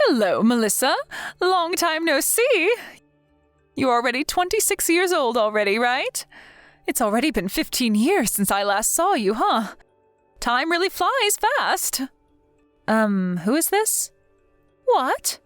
Hello, Melissa. Long time no see. You're already 26 years old already, right? It's already been 15 years since I last saw you, huh? Time really flies fast. Who is this? What?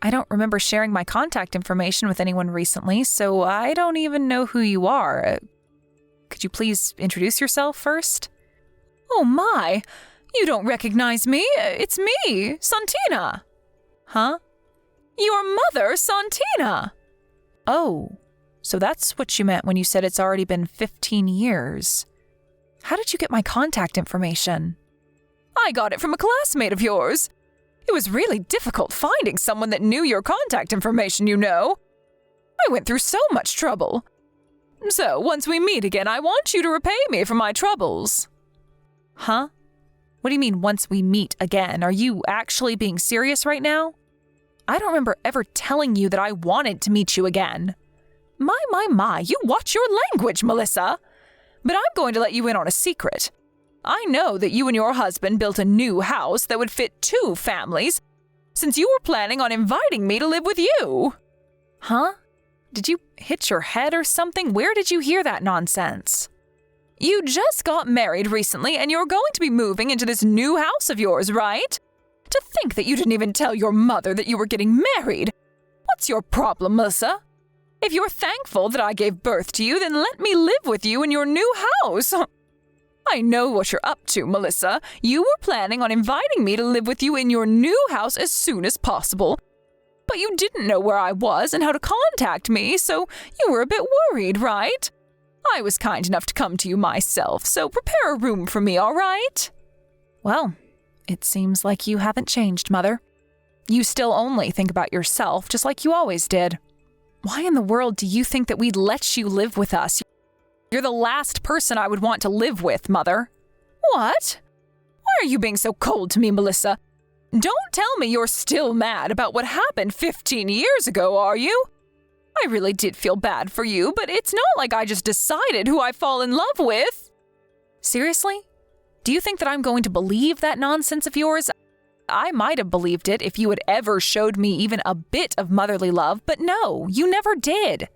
I don't remember sharing my contact information with anyone recently, so I don't even know who you are. Could you please introduce yourself first? Oh my! You don't recognize me? It's me, Santina. Huh? Your mother, Santina! Oh, so that's what you meant when you said it's already been 15 years. How did you get my contact information? I got it from a classmate of yours. It was really difficult finding someone that knew your contact information, you know. I went through so much trouble. So, once we meet again, I want you to repay me for my troubles. Huh? What do you mean, once we meet again? Are you actually being serious right now? I don't remember ever telling you that I wanted to meet you again. My, you watch your language, Melissa. But I'm going to let you in on a secret. I know that you and your husband built a new house that would fit 2 families, since you were planning on inviting me to live with you. Huh? Did you hit your head or something? Where did you hear that nonsense? You just got married recently, and you're going to be moving into this new house of yours, right? To think that you didn't even tell your mother that you were getting married. What's your problem, Melissa? If you're thankful that I gave birth to you, then let me live with you in your new house. I know what you're up to, Melissa. You were planning on inviting me to live with you in your new house as soon as possible. But you didn't know where I was and how to contact me, so you were a bit worried, right? I was kind enough to come to you myself, so prepare a room for me, all right? Well, it seems like you haven't changed, Mother. You still only think about yourself, just like you always did. Why in the world do you think that we'd let you live with us? You're the last person I would want to live with, Mother. What? Why are you being so cold to me, Melissa? Don't tell me you're still mad about what happened 15 years ago, are you? I really did feel bad for you, but it's not like I just decided who I fall in love with. Seriously? Do you think that I'm going to believe that nonsense of yours? I might have believed it if you had ever showed me even a bit of motherly love, but no, you never did.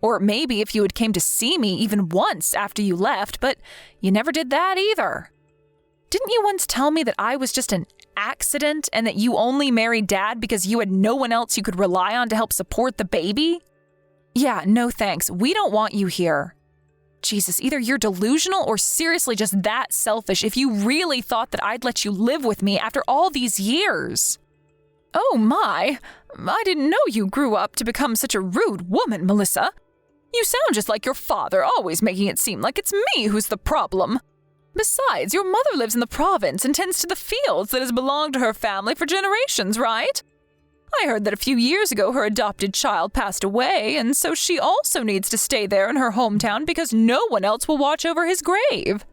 Or maybe if you had came to see me even once after you left, but you never did that either. Didn't you once tell me that I was just an accident and that you only married Dad because you had no one else you could rely on to help support the baby? Yeah, no thanks. We don't want you here. Jesus, either you're delusional or seriously just that selfish if you really thought that I'd let you live with me after all these years. Oh my, I didn't know you grew up to become such a rude woman, Melissa. You sound just like your father, always making it seem like it's me who's the problem. Besides, your mother lives in the province and tends to the fields that has belonged to her family for generations, right? I heard that a few years ago her adopted child passed away, and so she also needs to stay there in her hometown because no one else will watch over his grave.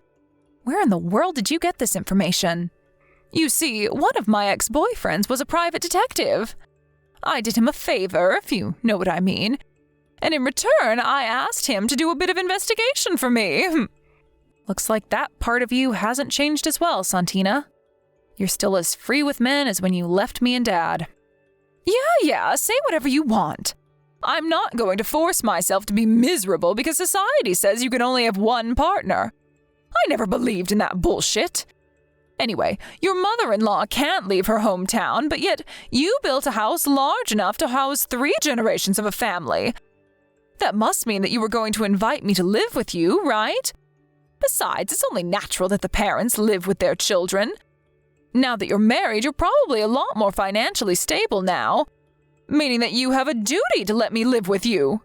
Where in the world did you get this information? You see, one of my ex-boyfriends was a private detective. I did him a favor, if you know what I mean. And in return, I asked him to do a bit of investigation for me. Looks like that part of you hasn't changed as well, Santina. You're still as free with men as when you left me and Dad. Yeah, say whatever you want. I'm not going to force myself to be miserable because society says you can only have one partner. I never believed in that bullshit. Anyway, your mother-in-law can't leave her hometown, but yet you built a house large enough to house 3 generations of a family. That must mean that you were going to invite me to live with you, right? Besides, it's only natural that the parents live with their children. Now that you're married, you're probably a lot more financially stable now, meaning that you have a duty to let me live with you.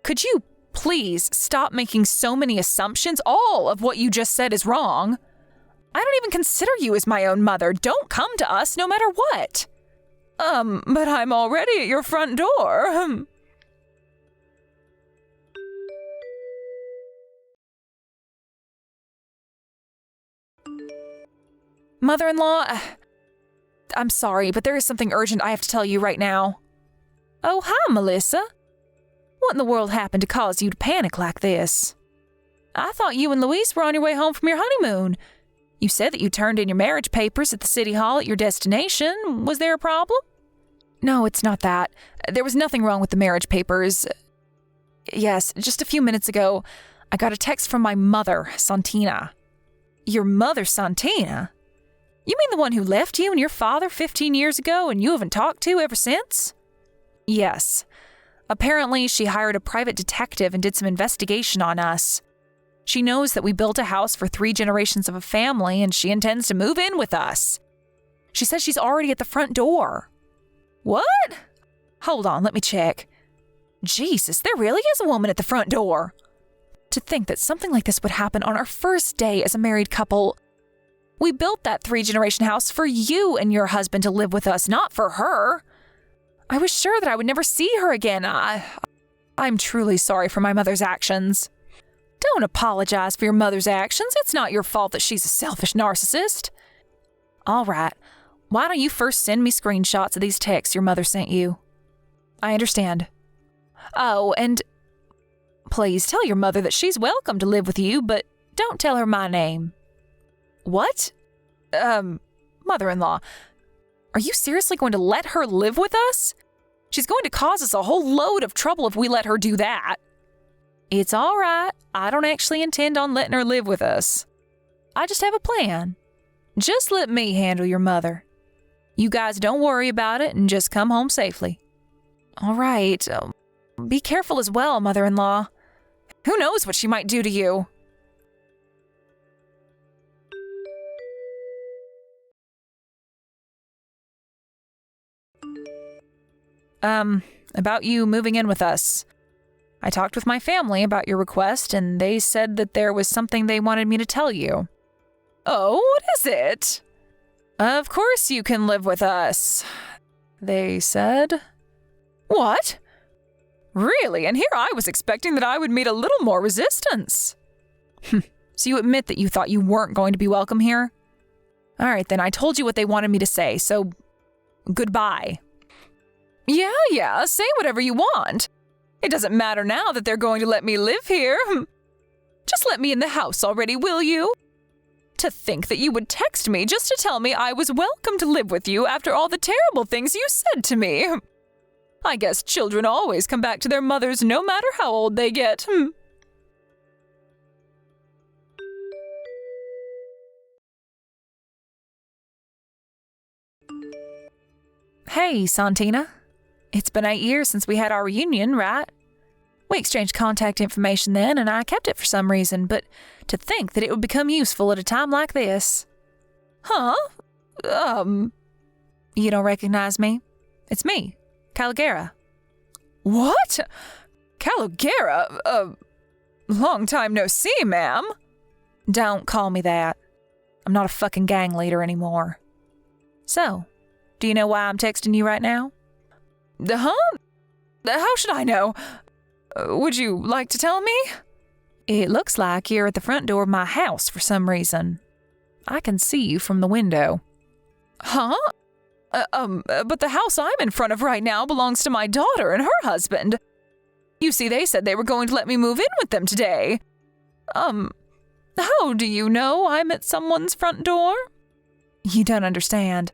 Could you please stop making so many assumptions? All of what you just said is wrong. I don't even consider you as my own mother. Don't come to us no matter what. But I'm already at your front door. Mother-in-law, I'm sorry, but there is something urgent I have to tell you right now. Oh, hi, Melissa. What in the world happened to cause you to panic like this? I thought you and Luis were on your way home from your honeymoon. You said that you turned in your marriage papers at the city hall at your destination. Was there a problem? No, it's not that. There was nothing wrong with the marriage papers. Yes, just a few minutes ago, I got a text from my mother, Santina. Your mother, Santina? You mean the one who left you and your father 15 years ago and you haven't talked to ever since? Yes. Apparently, she hired a private detective and did some investigation on us. She knows that we built a house for 3 generations of a family and she intends to move in with us. She says she's already at the front door. What? Hold on, let me check. Jesus, there really is a woman at the front door. To think that something like this would happen on our first day as a married couple. We built that 3-generation house for you and your husband to live with us, not for her. I was sure that I would never see her again. I'm truly sorry for my mother's actions. Don't apologize for your mother's actions. It's not your fault that she's a selfish narcissist. All right. Why don't you first send me screenshots of these texts your mother sent you? I understand. Oh, and please tell your mother that she's welcome to live with you, but don't tell her my name. What? Mother-in-law, are you seriously going to let her live with us? She's going to cause us a whole load of trouble if we let her do that. It's all right. I don't actually intend on letting her live with us. I just have a plan. Just let me handle your mother. You guys don't worry about it and just come home safely. All right. Be careful as well, mother-in-law. Who knows what she might do to you? About you moving in with us. I talked with my family about your request, and they said that there was something they wanted me to tell you. Oh, what is it? Of course you can live with us, they said. What? Really? And here I was expecting that I would meet a little more resistance. So you admit that you thought you weren't going to be welcome here? All right, then I told you what they wanted me to say, so goodbye. Yeah, say whatever you want. It doesn't matter now that they're going to let me live here. Just let me in the house already, will you? To think that you would text me just to tell me I was welcome to live with you after all the terrible things you said to me. I guess children always come back to their mothers no matter how old they get. Hey, Santina. It's been 8 years since we had our reunion, right? We exchanged contact information then, and I kept it for some reason, but to think that it would become useful at a time like this. Huh? You don't recognize me? It's me, Caligera. What? Caligera? Long time no see, ma'am. Don't call me that. I'm not a fucking gang leader anymore. So, do you know why I'm texting you right now? Huh? How should I know? Would you like to tell me? It looks like you're at the front door of my house for some reason. I can see you from the window. Huh? But the house I'm in front of right now belongs to my daughter and her husband. You see, they said they were going to let me move in with them today. How do you know I'm at someone's front door? You don't understand.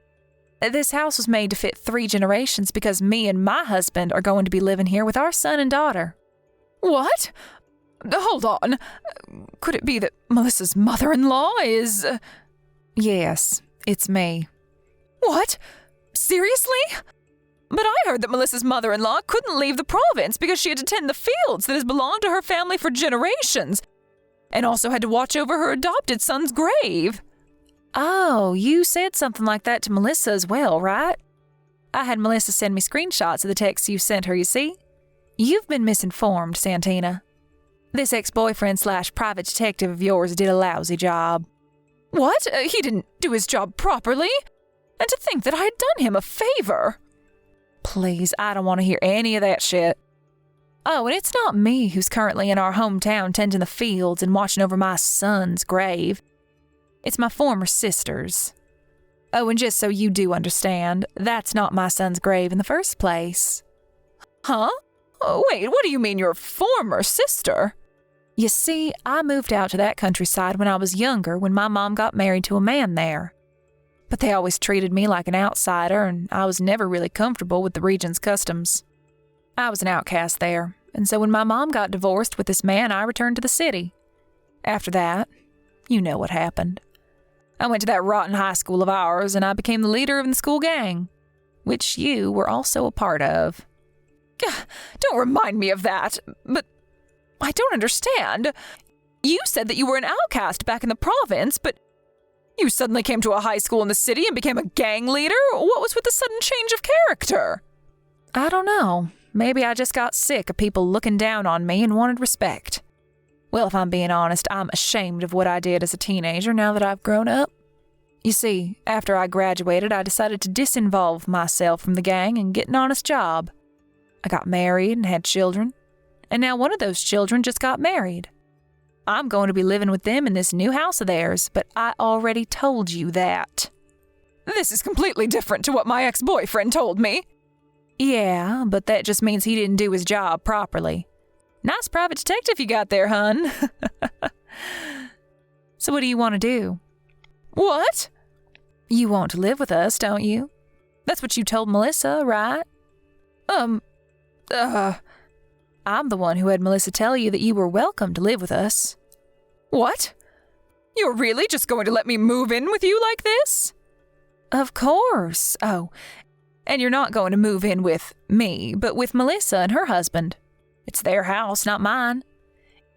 This house was made to fit 3 generations because me and my husband are going to be living here with our son and daughter. What? Hold on. Could it be that Melissa's mother-in-law is... Yes, it's me. What? Seriously? But I heard that Melissa's mother-in-law couldn't leave the province because she had to tend the fields that has belonged to her family for generations, and also had to watch over her adopted son's grave. Oh, you said something like that to Melissa as well, right? I had Melissa send me screenshots of the texts you sent her, you see? You've been misinformed, Santina. This ex-boyfriend/private detective of yours did a lousy job. What? He didn't do his job properly? And to think that I had done him a favor. Please, I don't want to hear any of that shit. Oh, and it's not me who's currently in our hometown tending the fields and watching over my son's grave. It's my former sister's. Oh, and just so you do understand, that's not my son's grave in the first place. Huh? Oh, wait, what do you mean your former sister? You see, I moved out to that countryside when I was younger when my mom got married to a man there. But they always treated me like an outsider, and I was never really comfortable with the region's customs. I was an outcast there, and so when my mom got divorced with this man, I returned to the city. After that, you know what happened. I went to that rotten high school of ours, and I became the leader of the school gang, which you were also a part of. Don't remind me of that, but I don't understand. You said that you were an outcast back in the province, but you suddenly came to a high school in the city and became a gang leader? What was with the sudden change of character? I don't know. Maybe I just got sick of people looking down on me and wanted respect. Well, if I'm being honest, I'm ashamed of what I did as a teenager now that I've grown up. You see, after I graduated, I decided to disinvolve myself from the gang and get an honest job. I got married and had children, and now one of those children just got married. I'm going to be living with them in this new house of theirs, but I already told you that. This is completely different to what my ex-boyfriend told me. Yeah, but that just means he didn't do his job properly. Nice private detective you got there, hun. So what do you want to do? What? You want to live with us, don't you? That's what you told Melissa, right? I'm the one who had Melissa tell you that you were welcome to live with us. What? You're really just going to let me move in with you like this? Of course. Oh, and you're not going to move in with me, but with Melissa and her husband. It's their house, not mine.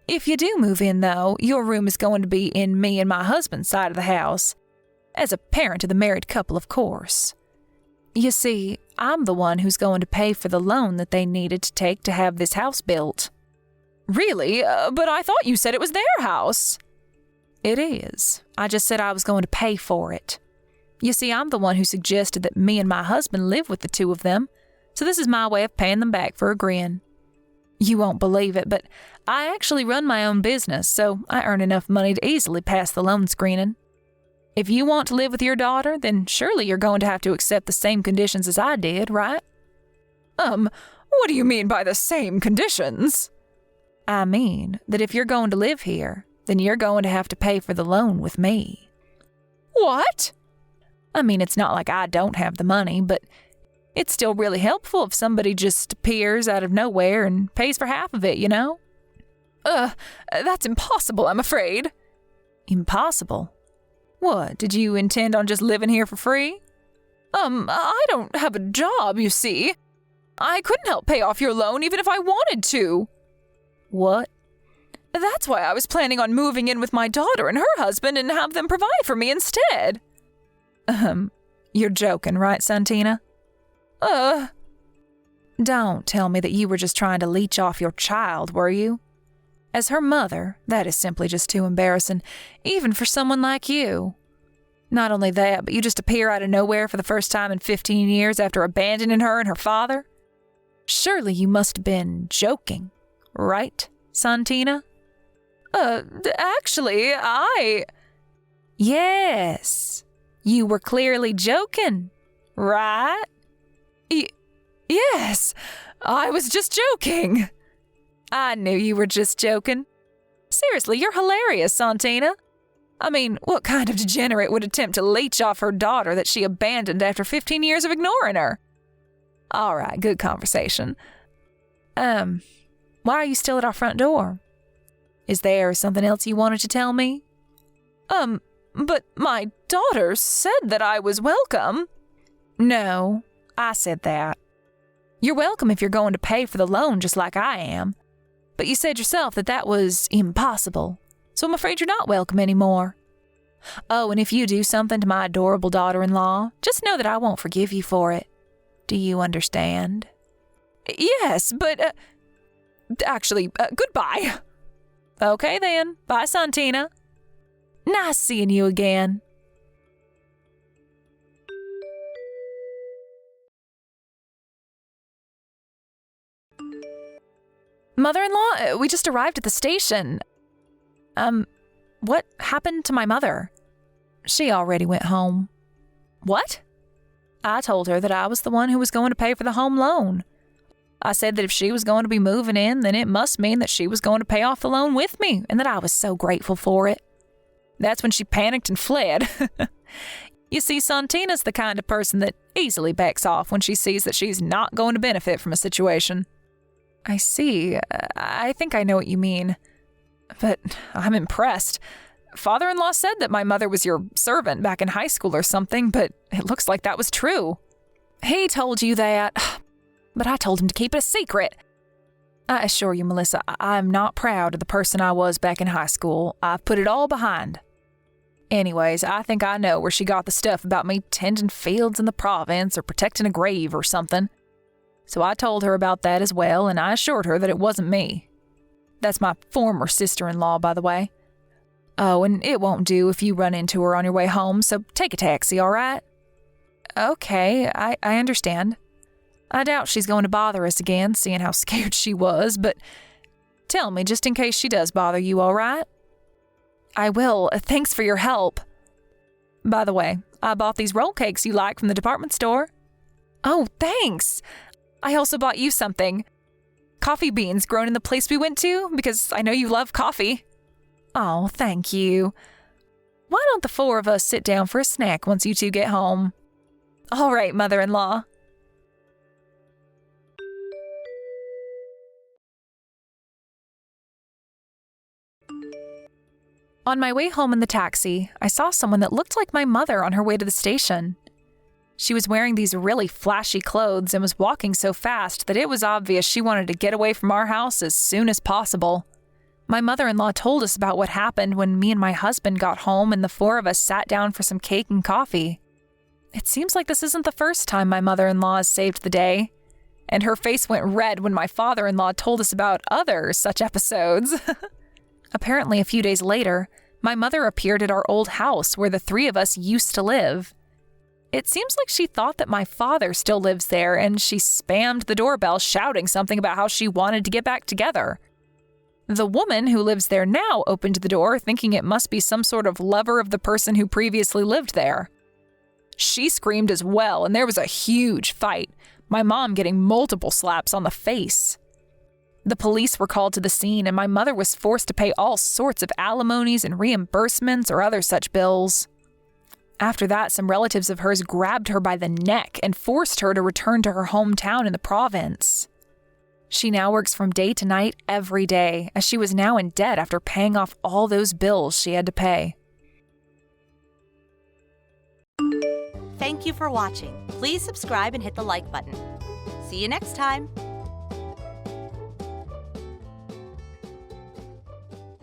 If you do move in, though, your room is going to be in me and my husband's side of the house. As a parent to the married couple, of course. You see, I'm the one who's going to pay for the loan that they needed to take to have this house built. Really? But I thought you said it was their house. It is. I just said I was going to pay for it. You see, I'm the one who suggested that me and my husband live with the two of them, so this is my way of paying them back for agreeing. You won't believe it, but I actually run my own business, so I earn enough money to easily pass the loan screening. If you want to live with your daughter, then surely you're going to have to accept the same conditions as I did, right? What do you mean by the same conditions? I mean that if you're going to live here, then you're going to have to pay for the loan with me. What? I mean, it's not like I don't have the money, but it's still really helpful if somebody just appears out of nowhere and pays for half of it, you know? That's impossible, I'm afraid. Impossible? What, did you intend on just living here for free? I don't have a job, you see. I couldn't help pay off your loan even if I wanted to. What? That's why I was planning on moving in with my daughter and her husband and have them provide for me instead. You're joking, right, Santina? Don't tell me that you were just trying to leech off your child, were you? As her mother, that is simply just too embarrassing, even for someone like you. Not only that, but you just appear out of nowhere for the first time in 15 years after abandoning her and her father? Surely you must have been joking, right, Santina? Actually, Yes, you were clearly joking, right? Yes, I was just joking. I knew you were just joking. Seriously, you're hilarious, Santina. I mean, what kind of degenerate would attempt to leech off her daughter that she abandoned after 15 years of ignoring her? All right, good conversation. Why are you still at our front door? Is there something else you wanted to tell me? But my daughter said that I was welcome. No, I said that. You're welcome if you're going to pay for the loan just like I am. But you said yourself that that was impossible, so I'm afraid you're not welcome anymore. Oh, and if you do something to my adorable daughter-in-law, just know that I won't forgive you for it. Do you understand? Yes, but, actually, goodbye. Okay then, bye, Santina. Nice seeing you again. Mother-in-law, we just arrived at the station. What happened to my mother? She already went home. What? I told her that I was the one who was going to pay for the home loan. I said that if she was going to be moving in, then it must mean that she was going to pay off the loan with me and that I was so grateful for it. That's when she panicked and fled. You see, Santina's the kind of person that easily backs off when she sees that she's not going to benefit from a situation. I see. I think I know what you mean. But I'm impressed. Father-in-law said that my mother was your servant back in high school or something, but it looks like that was true. He told you that, but I told him to keep it a secret. I assure you, Melissa, I'm not proud of the person I was back in high school. I've put it all behind. Anyways, I think I know where she got the stuff about me tending fields in the province or protecting a grave or something. So I told her about that as well, and I assured her that it wasn't me. That's my former sister-in-law, by the way. Oh, and it won't do if you run into her on your way home, so take a taxi, all right? Okay, I understand. I doubt she's going to bother us again, seeing how scared she was, but tell me, just in case she does bother you, all right? I will. Thanks for your help. By the way, I bought these roll cakes you like from the department store. Oh, thanks. I also bought you something. Coffee beans grown in the place we went to, because I know you love coffee. Oh, thank you. Why don't the four of us sit down for a snack once you two get home? All right, mother-in-law. On my way home in the taxi, I saw someone that looked like my mother on her way to the station. She was wearing these really flashy clothes and was walking so fast that it was obvious she wanted to get away from our house as soon as possible. My mother-in-law told us about what happened when me and my husband got home and the four of us sat down for some cake and coffee. It seems like this isn't the first time my mother-in-law has saved the day, and her face went red when my father-in-law told us about other such episodes. Apparently, a few days later, my mother appeared at our old house where the three of us used to live. It seems like she thought that my father still lives there, and she spammed the doorbell shouting something about how she wanted to get back together. The woman who lives there now opened the door, thinking it must be some sort of lover of the person who previously lived there. She screamed as well, and there was a huge fight, my mom getting multiple slaps on the face. The police were called to the scene, and my mother was forced to pay all sorts of alimonies and reimbursements or other such bills. After that, some relatives of hers grabbed her by the neck and forced her to return to her hometown in the province. She now works from day to night every day, as she was now in debt after paying off all those bills she had to pay. Thank you for watching. Please subscribe and hit the like button. See you next time.